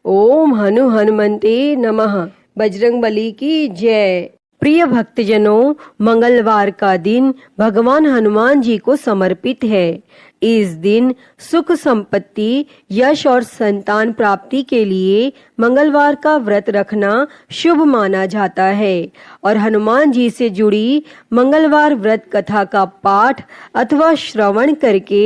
ओम हनुमन्ते नमः। बजरंगबली की जय। प्रिय भक्तजनों, मंगलवार का दिन भगवान हनुमान जी को समर्पित है। इस दिन सुख संपत्ति, यश और संतान प्राप्ति के लिए मंगलवार का व्रत रखना शुभ माना जाता है और हनुमान जी से जुड़ी मंगलवार व्रत कथा का पाठ अथवा श्रवण करके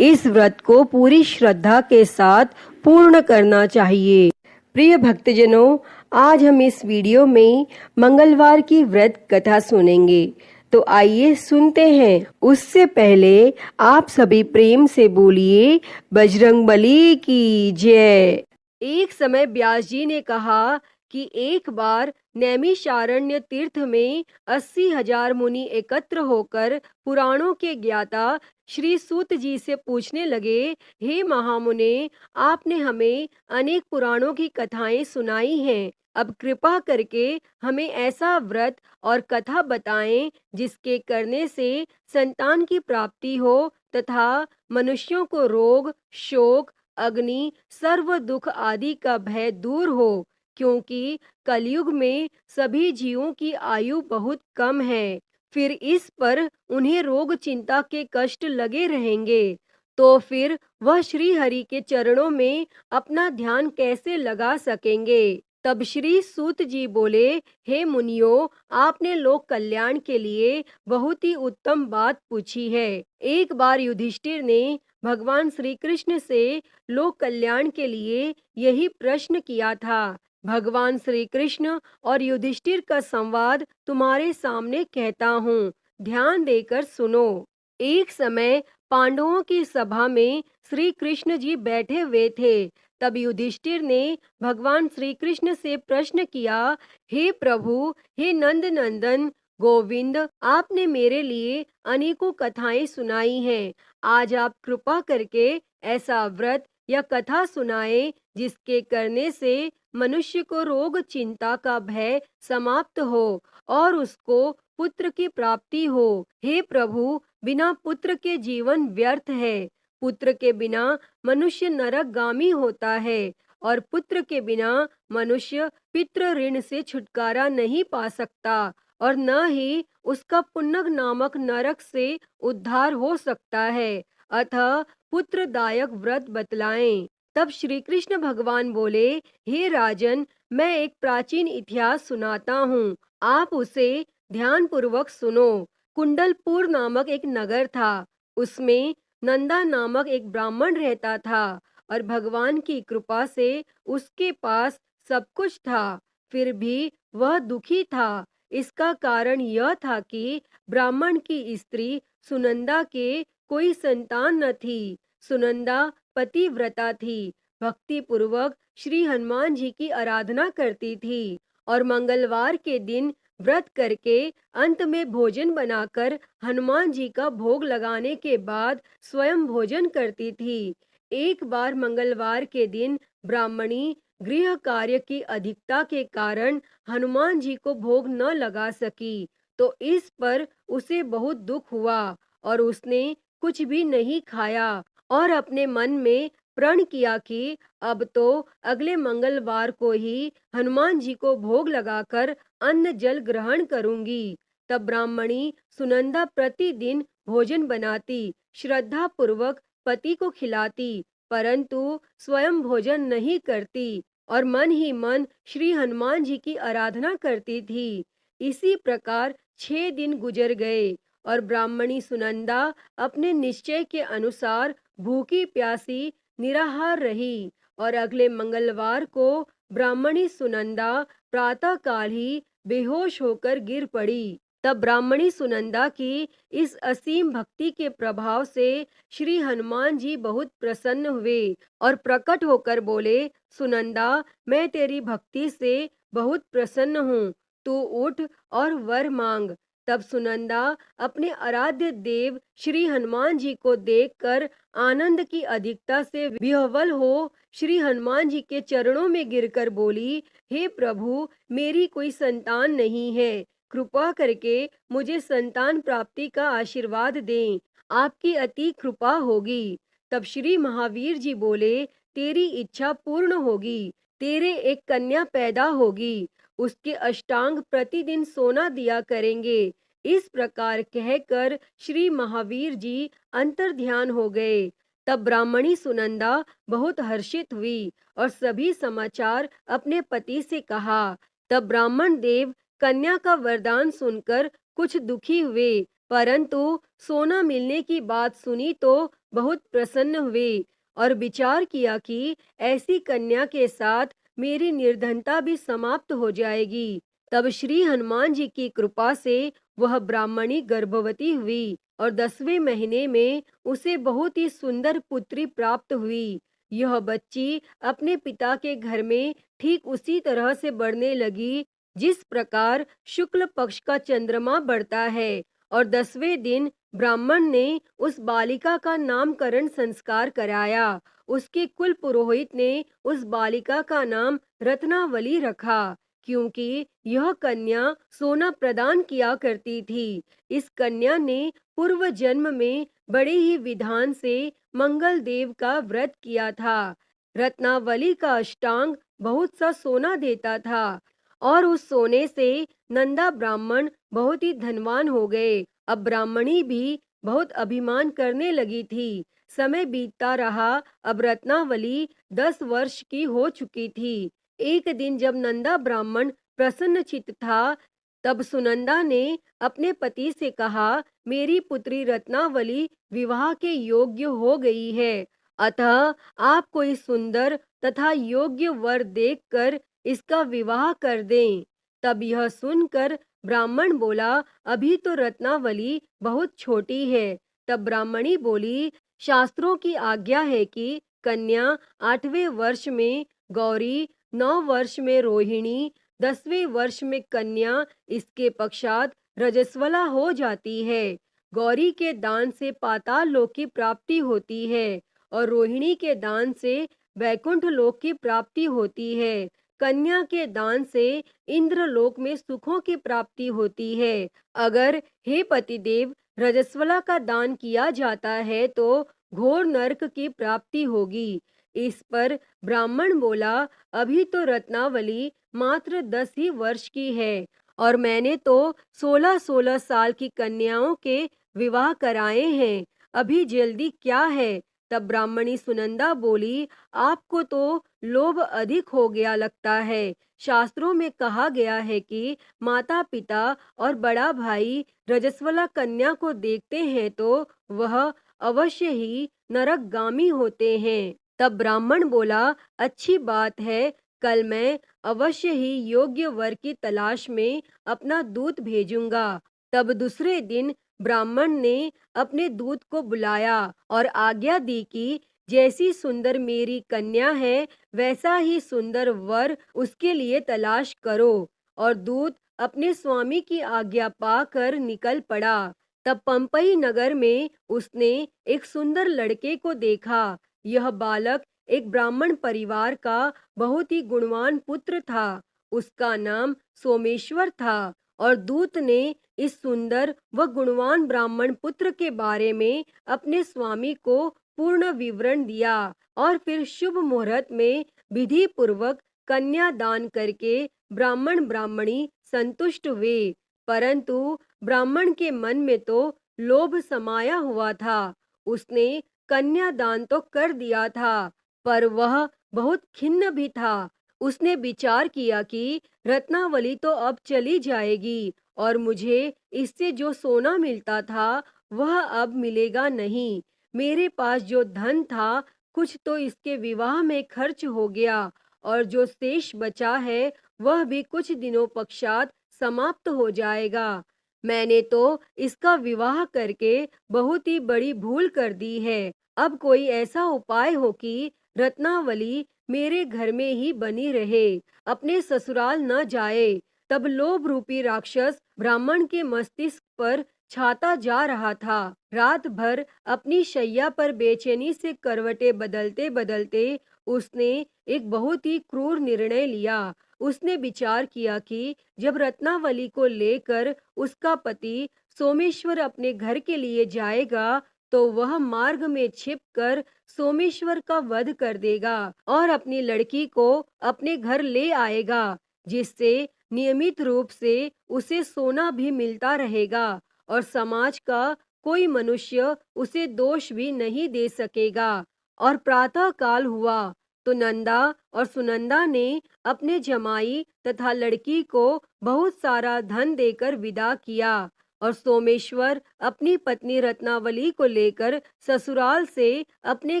इस व्रत को पूरी श्रद्धा के साथ पूर्ण करना चाहिए। प्रिय भक्तजनों, आज हम इस वीडियो में मंगलवार की व्रत कथा सुनेंगे, तो आइए सुनते हैं। उससे पहले आप सभी प्रेम से बोलिए बजरंगबली की जय। एक समय व्यास जी ने कहा कि एक बार नैमिषारण्य तीर्थ में 80,000 मुनि एकत्र होकर पुराणों के ज्ञाता श्री सूत जी से पूछने लगे, हे महामुने, आपने हमें अनेक पुराणों की कथाएं सुनाई हैं। अब कृपा करके हमें ऐसा व्रत और कथा बताएं जिसके करने से संतान की प्राप्ति हो तथा मनुष्यों को रोग, शोक, अग्नि, सर्व दुख आदि का भय दूर हो, क्योंकि कलयुग में सभी जीवों की आयु बहुत कम है। फिर इस पर उन्हें रोग चिंता के कष्ट लगे रहेंगे, तो फिर वह श्री हरि के चरणों में अपना ध्यान कैसे लगा सकेंगे। तब श्री सूत जी बोले, हे मुनियों, आपने लोक कल्याण के लिए बहुत ही उत्तम बात पूछी है। एक बार युधिष्ठिर ने भगवान श्री कृष्ण से लोक कल्याण के लिए यही प्रश्न किया था। भगवान श्री कृष्ण और युधिष्ठिर का संवाद तुम्हारे सामने कहता हूँ, ध्यान देकर सुनो। एक समय पांडवों की सभा में श्री कृष्ण जी बैठे हुए थे। तब युधिष्ठिर ने भगवान श्री कृष्ण से प्रश्न किया, हे प्रभु, हे नंद नंदन गोविंद, आपने मेरे लिए अनेकों कथाएं सुनाई हैं। आज आप कृपा करके ऐसा व्रत या कथा सुनाए जिसके करने से मनुष्य को रोग चिंता का भय समाप्त हो और उसको पुत्र की प्राप्ति हो। हे प्रभु, बिना पुत्र के जीवन व्यर्थ है। पुत्र के बिना मनुष्य नरकगामी होता है और पुत्र के बिना मनुष्य पितृ ऋण से छुटकारा नहीं पा सकता और न ही उसका पुण्य नामक नरक से उद्धार हो सकता है। अतः पुत्रदायक व्रत बतलाएं। तब श्री कृष्ण भगवान बोले, हे राजन, मैं एक प्राचीन इतिहास सुनाता हूँ, आप उसे ध्यान पूर्वक सुनो। कुंडलपुर नामक एक नगर था। उसमें नंदा नामक एक ब्राह्मण रहता था और भगवान की कृपा से उसके पास सब कुछ था। फिर भी वह दुखी था। इसका कारण यह था कि ब्राह्मण की स्त्री सुनंदा के कोई संतान न थी। सुनंदा पतिव्रता थी, भक्ति पूर्वक श्री हनुमान जी की आराधना करती थी और मंगलवार के दिन व्रत करके अंत में भोजन बनाकर हनुमान जी का भोग लगाने के बाद स्वयं भोजन करती थी। एक बार मंगलवार के दिन ब्राह्मणी गृह कार्य की अधिकता के कारण हनुमान जी को भोग न लगा सकी, तो इस पर उसे बहुत दुख हुआ और उसने कुछ भी नहीं खाया और अपने मन में प्रण किया कि अब तो अगले मंगलवार को ही हनुमान जी को भोग लगाकर अन्न जल ग्रहण करूंगी। तब ब्राह्मणी सुनंदा प्रतिदिन भोजन बनाती, श्रद्धा पूर्वक पति को खिलाती, परंतु स्वयं भोजन नहीं करती और मन ही मन श्री हनुमान जी की आराधना करती थी। इसी प्रकार 6 दिन गुजर गए और ब्राह्मणी सुनंदा अपने निश्चय के अनुसार भूखी प्यासी निराहार रही और अगले मंगलवार को ब्राह्मणी सुनंदा प्रातःकाल ही बेहोश होकर गिर पड़ी। तब ब्राह्मणी सुनंदा की इस असीम भक्ति के प्रभाव से श्री हनुमान जी बहुत प्रसन्न हुए और प्रकट होकर बोले, सुनंदा, मैं तेरी भक्ति से बहुत प्रसन्न हूँ, तू उठ और वर मांग। तब सुनंदा अपने आराध्य देव श्री हनुमान जी को देखकर आनंद की अधिकता से विह्वल हो श्री हनुमान जी के चरणों में गिरकर बोली, हे प्रभु, मेरी कोई संतान नहीं है, कृपा करके मुझे संतान प्राप्ति का आशीर्वाद दें, आपकी अति कृपा होगी। तब श्री महावीर जी बोले, तेरी इच्छा पूर्ण होगी। तेरे एक कन्या पैदा होगी, उसके अष्टांग प्रतिदिन सोना दिया करेंगे। इस प्रकार कहकर श्री महावीर जी अंतर्ध्यान हो गए। तब ब्राह्मणी सुनंदा बहुत हर्षित हुई और सभी समाचार अपने पति से कहा। तब ब्राह्मण देव कन्या का वरदान सुनकर कुछ दुखी हुए, परंतु सोना मिलने की बात सुनी तो बहुत प्रसन्न हुए और विचार किया कि ऐसी कन्या के साथ मेरी निर्धनता भी समाप्त हो जाएगी। तब श्री हनुमान जी की कृपा से वह ब्राह्मणी गर्भवती हुई और 10वें महीने में उसे बहुत ही सुंदर पुत्री प्राप्त हुई। यह बच्ची अपने पिता के घर में ठीक उसी तरह से बढ़ने लगी जिस प्रकार शुक्ल पक्ष का चंद्रमा बढ़ता है। और 10वें दिन ब्राह्मण ने उस बालिका का नामकरण संस्कार कराया। उसके कुल पुरोहित ने उस बालिका का नाम रत्नावली रखा, क्योंकि यह कन्या सोना प्रदान किया करती थी। इस कन्या ने पूर्व जन्म में बड़े ही विधान से मंगल देव का व्रत किया था। रत्नावली का अष्टांग बहुत सा सोना देता था और उस सोने से नंदा ब्राह्मण बहुत ही धनवान हो गए। अब ब्राह्मणी भी बहुत अभिमान करने लगी थी। समय बीतता रहा। अब रत्नावली 10 वर्ष की हो चुकी थी। एक दिन जब नंदा ब्राह्मण प्रसन्न चित्त था, तब सुनंदा ने अपने पति से कहा, मेरी पुत्री रत्नावली विवाह के योग्य हो गई है, अतः आप कोई सुंदर तथा योग्य वर देखकर इसका विवाह कर दें। तब यह सुनकर ब्राह्मण बोला, अभी तो रत्नावली बहुत छोटी है। तब ब्राह्मणी बोली, शास्त्रों की आज्ञा है कि कन्या 8वें वर्ष में गौरी, 9 वर्ष में रोहिणी, 10वें वर्ष में कन्या, इसके पश्चात रजस्वला हो जाती है। गौरी के दान से पाताल लोक की प्राप्ति होती है और रोहिणी के दान से वैकुंठ लोक की प्राप्ति होती है। कन्या के दान से इंद्र लोक में सुखों की प्राप्ति होती है। अगर हे पतिदेव रजस्वला का दान किया जाता है तो घोर नरक की प्राप्ति होगी। इस पर ब्राह्मण बोला, अभी तो रत्नावली मात्र 10 ही वर्ष की है और मैंने तो 16-16 साल की कन्याओं के विवाह कराए हैं, अभी जल्दी क्या है। तब ब्राह्मणी सुनंदा बोली, आपको तो लोभ अधिक हो गया लगता है। शास्त्रों में कहा गया है कि माता पिता और बड़ा भाई रजस्वला कन्या को देखते हैं तो वह अवश्य ही नरकगामी होते हैं। तब ब्राह्मण बोला, अच्छी बात है, कल मैं अवश्य ही योग्य वर की तलाश में अपना दूत भेजूंगा। तब दूसरे दिन ब्राह्मण ने अपने दूत को बुलाया और आज्ञा दी कि जैसी सुंदर मेरी कन्या है वैसा ही सुंदर वर उसके लिए तलाश करो। और दूत अपने स्वामी की आज्ञा पाकर निकल पड़ा। तब पंपई नगर में उसने एक सुंदर लड़के को देखा। यह बालक एक ब्राह्मण परिवार का बहुत ही गुणवान पुत्र था। उसका नाम सोमेश्वर था और दूत ने इस सुंदर व गुणवान ब्राह्मण पुत्र के बारे में अपने स्वामी को पूर्ण विवरण दिया और फिर शुभ मुहूर्त में विधि पूर्वक कन्या दान करके ब्राह्मण ब्राह्मणी संतुष्ट हुए। परंतु ब्राह्मण के मन में तो लोभ समाया हुआ था। उसने कन्या दान तो कर दिया था, पर वह बहुत खिन्न भी था। उसने विचार किया कि रत्नावली तो अब चली जाएगी और मुझे इससे जो सोना मिलता था वह अब मिलेगा नहीं। मेरे पास जो धन था कुछ तो इसके विवाह में खर्च हो गया और जो शेष बचा है वह भी कुछ दिनों पश्चात समाप्त हो जाएगा। मैंने तो इसका विवाह करके बहुत ही बड़ी भूल कर दी है। अब कोई ऐसा उपाय हो कि रत्नावली मेरे घर में ही बनी रहे, अपने ससुराल न जाए। तब लोभ रूपी राक्षस ब्राह्मण के मस्तिष्क पर छाता जा रहा था। रात भर अपनी शैया पर बेचैनी से करवटें बदलते बदलते उसने एक बहुत ही क्रूर निर्णय लिया। उसने विचार किया कि जब रत्नावली को लेकर उसका पति सोमेश्वर अपने घर के लिए जाएगा तो वह मार्ग में छिपकर सोमेश्वर का वध कर देगा और अपनी लड़की को अपने घर ले आएगा, जिससे नियमित रूप से उसे सोना भी मिलता रहेगा और समाज का कोई मनुष्य उसे दोष भी नहीं दे सकेगा। और प्रातः काल हुआ तो नंदा और सुनंदा ने अपने जमाई तथा लड़की को बहुत सारा धन देकर विदा किया और सोमेश्वर अपनी पत्नी रत्नावली को लेकर ससुराल से अपने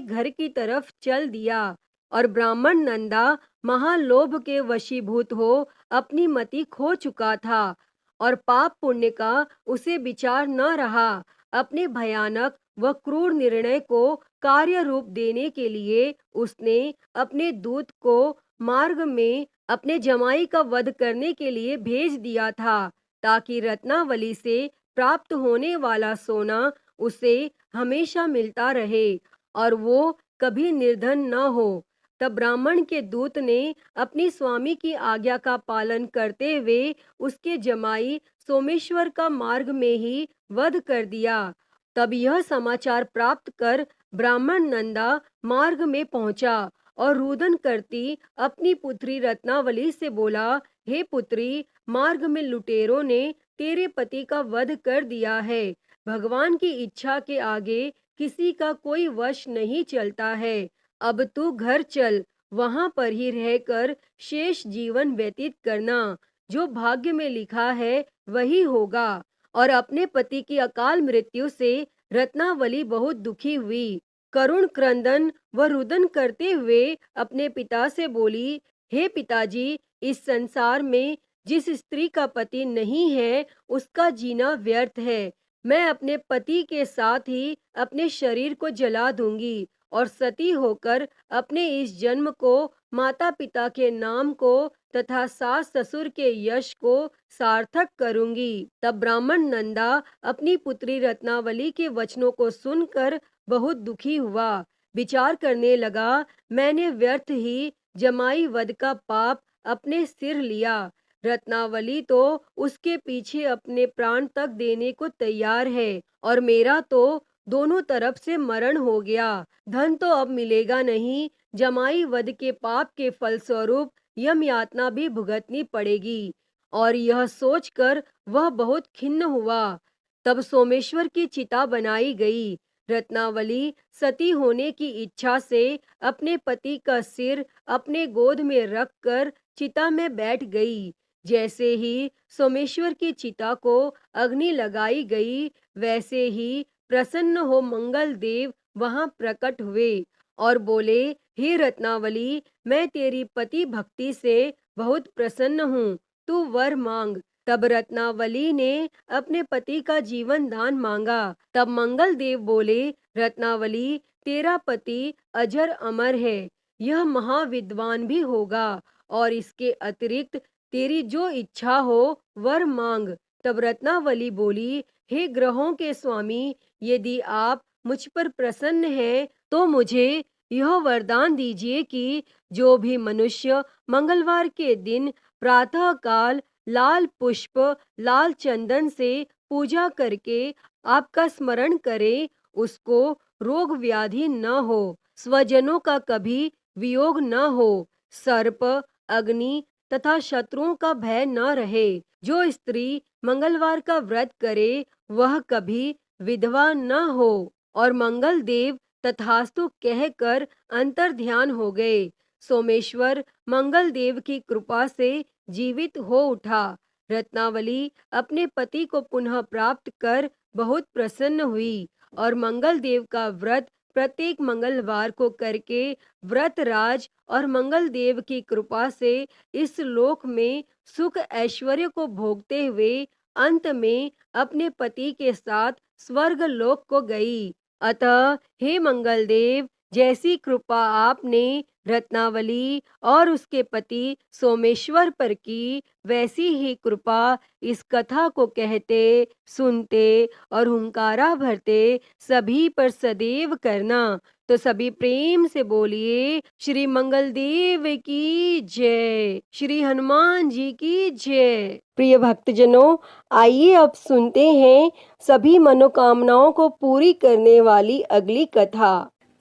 घर की तरफ चल दिया। और ब्राह्मण नंदा महालोभ के वशीभूत हो अपनी मति खो चुका था और पाप पुण्य का उसे विचार न रहा। अपने भयानक व क्रूर निर्णय को कार्य रूप देने के लिए उसने अपने दूत को मार्ग में अपने जमाई का वध करने के लिए भेज दिया था, ताकि रत्नावली से प्राप्त होने वाला सोना उसे हमेशा मिलता रहे और वो कभी निर्धन न हो। तब ब्राह्मण के दूत ने अपनी स्वामी की आज्ञा का पालन करते हुए उसके जमाई सोमेश्वर का मार्ग में ही वध कर दिया। तब यह समाचार प्राप्त कर ब्राह्मण नंदा मार्ग में पहुंचा और रुदन करती अपनी पुत्री रत्नावली से बोला, हे पुत्री, मार्ग में लुटेरों ने तेरे पति का वध कर दिया है। भगवान की इच्छा के आगे किसी का कोई वश नहीं चलता है। अब तू घर चल, वहां पर ही रहकर शेष जीवन व्यतीत करना। जो भाग्य में लिखा है वही होगा। और अपने पति की अकाल मृत्यु से रत्नावली बहुत दुखी हुई। करुण क्रंदन व रुदन करते हुए अपने पिता से बोली, हे पिताजी, इस संसार में जिस स्त्री का पति नहीं है उसका जीना व्यर्थ है। मैं अपने पति के साथ ही अपने शरीर को जला दूंगी और सती होकर अपने इस जन्म को, माता पिता के नाम को तथा सास ससुर के यश को सार्थक करूंगी। तब ब्राह्मण नंदा अपनी पुत्री रत्नावली के वचनों को सुनकर बहुत दुखी हुआ। विचार करने लगा, मैंने व्यर्थ ही जमाई वध का पाप अपने सिर लिया। रत्नावली तो उसके पीछे अपने प्राण तक देने को तैयार है और मेरा तो दोनों तरफ से मरण हो गया। धन तो अब मिलेगा नहीं, जमाई वध के पाप के फलस्वरूप यम यातना भी भुगतनी पड़ेगी। और यह सोचकर वह बहुत खिन्न हुआ। तब सोमेश्वर की चिता बनाई गई। रत्नावली सती होने की इच्छा से अपने पति का सिर अपने गोद में रखकर चिता में बैठ गई। जैसे ही सोमेश्वर की चिता को अग्नि लगाई गई, वैसे ही प्रसन्न हो मंगल देव वहां प्रकट हुए और बोले, हे रत्नावली, मैं तेरी पति भक्ति से बहुत प्रसन्न हूँ, तू वर मांग। तब रत्नावली ने अपने पति का जीवन दान मांगा। तब मंगल देव बोले, रत्नावली, तेरा पति अजर अमर है, यह महाविद्वान भी होगा और इसके अतिरिक्त तेरी जो इच्छा हो वर मांग। तब रत्नावली बोली, हे ग्रहों के स्वामी, यदि आप मुझ पर प्रसन्न हैं तो मुझे यह वरदान दीजिए कि जो भी मनुष्य मंगलवार के दिन प्रातः काल लाल पुष्प, लाल चंदन से पूजा करके आपका स्मरण करे, उसको रोग व्याधि न हो, स्वजनों का कभी वियोग न हो, सर्प, अग्नि तथा शत्रुओं का भय न रहे। जो स्त्री मंगलवार का व्रत करे वह कभी विधवा न हो। और मंगल देव तथास्तु कहकर अंतर ध्यान हो गए। सोमेश्वर मंगल देव की कृपा से जीवित हो उठा। रत्नावली अपने पति को पुनः प्राप्त कर बहुत प्रसन्न हुई और मंगल देव का व्रत प्रत्येक मंगलवार को करके व्रत राज और मंगल देव की कृपा से इस लोक में सुख ऐश्वर्य को भोगते हुए अंत में अपने पति के साथ स्वर्ग लोक को गई। अतः हे मंगल देव, जैसी कृपा आपने रत्नावली और उसके पति सोमेश्वर पर की, वैसी ही कृपा इस कथा को कहते, सुनते और हुंकारा भरते सभी पर सदैव करना। तो सभी प्रेम से बोलिए श्री मंगल देव की जय, श्री हनुमान जी की जय। प्रिय भक्तजनों, आइए अब सुनते हैं सभी मनोकामनाओं को पूरी करने वाली अगली कथा।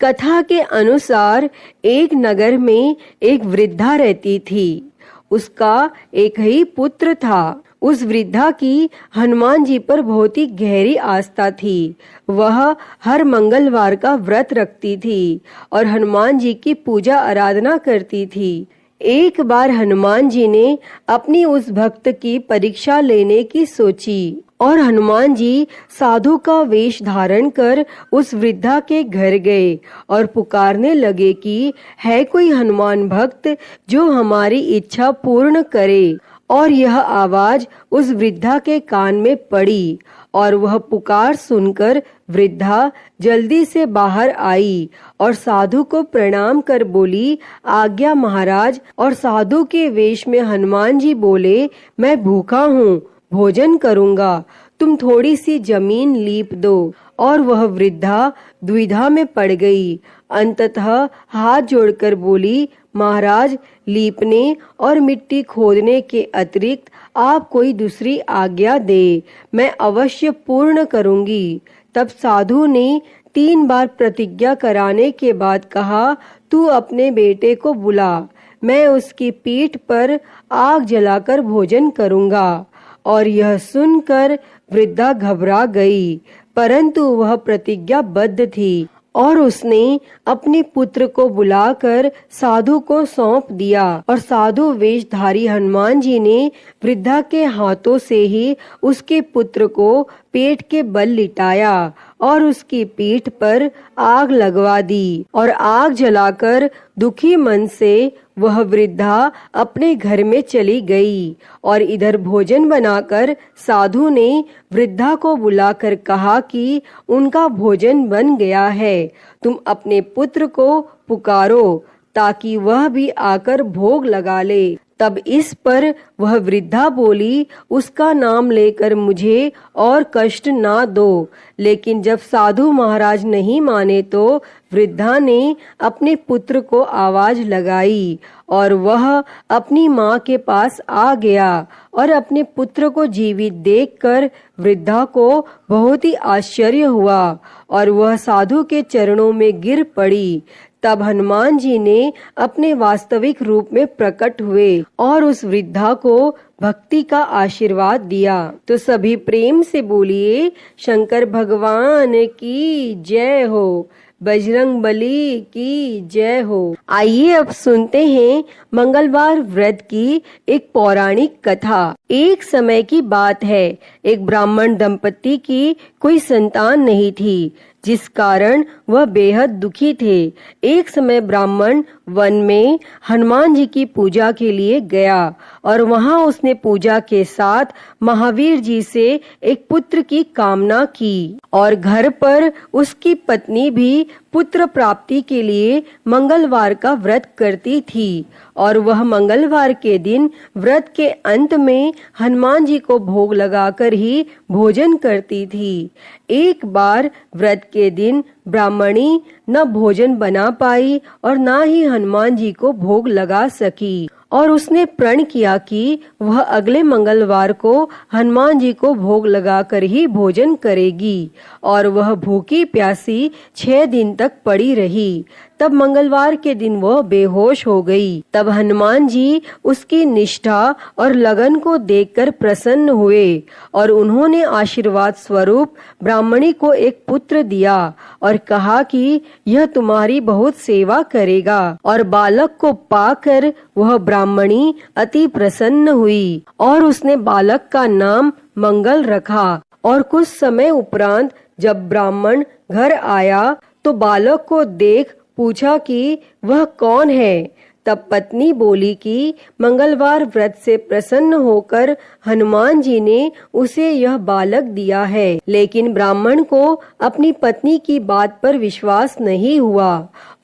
कथा के अनुसार एक नगर में एक वृद्धा रहती थी। उसका एक ही पुत्र था। उस वृद्धा की हनुमान जी पर बहुत ही गहरी आस्था थी। वह हर मंगलवार का व्रत रखती थी और हनुमान जी की पूजा आराधना करती थी। एक बार हनुमान जी ने अपनी उस भक्त की परीक्षा लेने की सोची और हनुमान जी साधु का वेश धारण कर उस वृद्धा के घर गए और पुकारने लगे कि है कोई हनुमान भक्त जो हमारी इच्छा पूर्ण करे। और यह आवाज उस वृद्धा के कान में पड़ी और वह पुकार सुनकर वृद्धा जल्दी से बाहर आई और साधु को प्रणाम कर बोली, आज्ञा महाराज। और साधु के वेश में हनुमान जी बोले, मैं भूखा हूँ, भोजन करूँगा, तुम थोड़ी सी जमीन लीप दो। और वह वृद्धा द्विधा में पड़ गई। अंततः हाथ जोड़कर बोली, महाराज, लीपने और मिट्टी खोदने के अतिरिक्त आप कोई दूसरी आज्ञा दे, मैं अवश्य पूर्ण करूंगी। तब साधु ने 3 बार प्रतिज्ञा कराने के बाद कहा, तू अपने बेटे को बुला, मैं उसकी पीठ पर आग जलाकर भोजन करूंगा। और यह सुनकर वृद्धा घबरा गई, परंतु वह प्रतिज्ञाबद्ध थी और उसने अपने पुत्र को बुलाकर साधु को सौंप दिया। और साधु वेशधारी हनुमान जी ने वृद्धा के हाथों से ही उसके पुत्र को पेट के बल लिटाया और उसकी पीठ पर आग लगवा दी और आग जलाकर दुखी मन से वह वृद्धा अपने घर में चली गई। और इधर भोजन बनाकर साधु ने वृद्धा को बुलाकर कहा कि उनका भोजन बन गया है, तुम अपने पुत्र को पुकारो ताकि वह भी आकर भोग लगा ले। तब इस पर वह वृद्धा बोली, उसका नाम लेकर मुझे और कष्ट ना दो। लेकिन जब साधु महाराज नहीं माने तो वृद्धा ने अपने पुत्र को आवाज लगाई और वह अपनी माँ के पास आ गया और अपने पुत्र को जीवित देखकर वृद्धा को बहुत ही आश्चर्य हुआ और वह साधु के चरणों में गिर पड़ी। तब हनुमान जी ने अपने वास्तविक रूप में प्रकट हुए और उस वृद्धा को भक्ति का आशीर्वाद दिया। तो सभी प्रेम से बोलिए, शंकर भगवान की जय हो, बजरंग बली की जय हो। आइए अब सुनते हैं मंगलवार व्रत की एक पौराणिक कथा। एक समय की बात है, एक ब्राह्मण दंपति की कोई संतान नहीं थी, जिस कारण वह बेहद दुखी थे। एक समय ब्राह्मण वन में हनुमान जी की पूजा के लिए गया और वहां उसने पूजा के साथ महावीर जी से एक पुत्र की कामना की और घर पर उसकी पत्नी भी पुत्र प्राप्ति के लिए मंगलवार का व्रत करती थी और वह मंगलवार के दिन व्रत के अंत में हनुमान जी को भोग लगाकर ही भोजन करती थी। एक बार व्रत के दिन ब्राह्मणी न भोजन बना पाई और न ही हनुमान जी को भोग लगा सकी और उसने प्रण किया कि वह अगले मंगलवार को हनुमान जी को भोग लगाकर ही भोजन करेगी और वह भूखी प्यासी 6 दिन तक पड़ी रही। तब मंगलवार के दिन वह बेहोश हो गई। तब हनुमान जी उसकी निष्ठा और लगन को देखकर प्रसन्न हुए और उन्होंने आशीर्वाद स्वरूप ब्राह्मणी को एक पुत्र दिया और कहा कि यह तुम्हारी बहुत सेवा करेगा। और बालक को पाकर वह ब्राह्मणी अति प्रसन्न हुई और उसने बालक का नाम मंगल रखा। और कुछ समय उपरांत जब ब्राह्मण घर आया तो बालक को देख पूछा कि वह कौन है। तब पत्नी बोली कि मंगलवार व्रत से प्रसन्न होकर हनुमान जी ने उसे यह बालक दिया है। लेकिन ब्राह्मण को अपनी पत्नी की बात पर विश्वास नहीं हुआ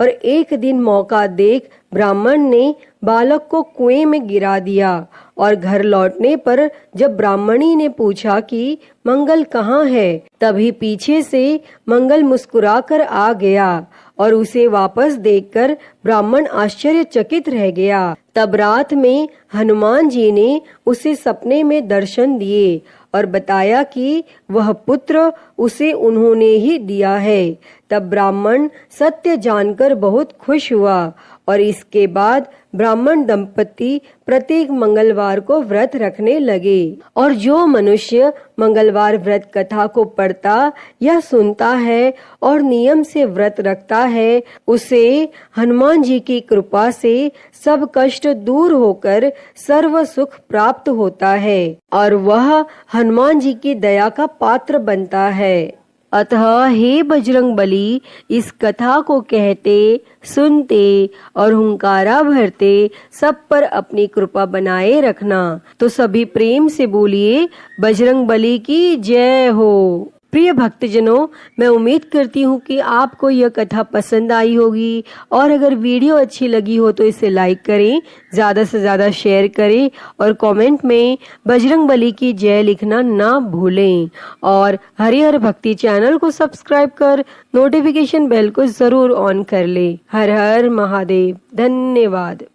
और एक दिन मौका देख ब्राह्मण ने बालक को कुएं में गिरा दिया और घर लौटने पर जब ब्राह्मणी ने पूछा कि मंगल कहाँ है, तभी पीछे से मंगल मुस्कुराकर आ गया और उसे वापस देखकर ब्राह्मण आश्चर्यचकित रह गया। तब रात में हनुमान जी ने उसे सपने में दर्शन दिए और बताया कि वह पुत्र उसे उन्होंने ही दिया है। तब ब्राह्मण सत्य जानकर बहुत खुश हुआ और इसके बाद ब्राह्मण दंपति प्रत्येक मंगलवार को व्रत रखने लगे। और जो मनुष्य मंगलवार व्रत कथा को पढ़ता या सुनता है और नियम से व्रत रखता है, उसे हनुमान जी की कृपा से सब कष्ट दूर होकर सर्व सुख प्राप्त होता है और वह हनुमान जी की दया का पात्र बनता है। अतः हे बजरंग बली, इस कथा को कहते, सुनते और हुंकारा भरते सब पर अपनी कृपा बनाए रखना। तो सभी प्रेम से बोलिए बजरंग बली की जय हो। प्रिय भक्तजनों, मैं उम्मीद करती हूँ कि आपको यह कथा पसंद आई होगी और अगर वीडियो अच्छी लगी हो तो इसे लाइक करें, ज्यादा से ज्यादा शेयर करें और कमेंट में बजरंग बली की जय लिखना ना भूलें और हरिहर भक्ति चैनल को सब्सक्राइब कर नोटिफिकेशन बेल को जरूर ऑन कर ले। हर हर महादेव। धन्यवाद।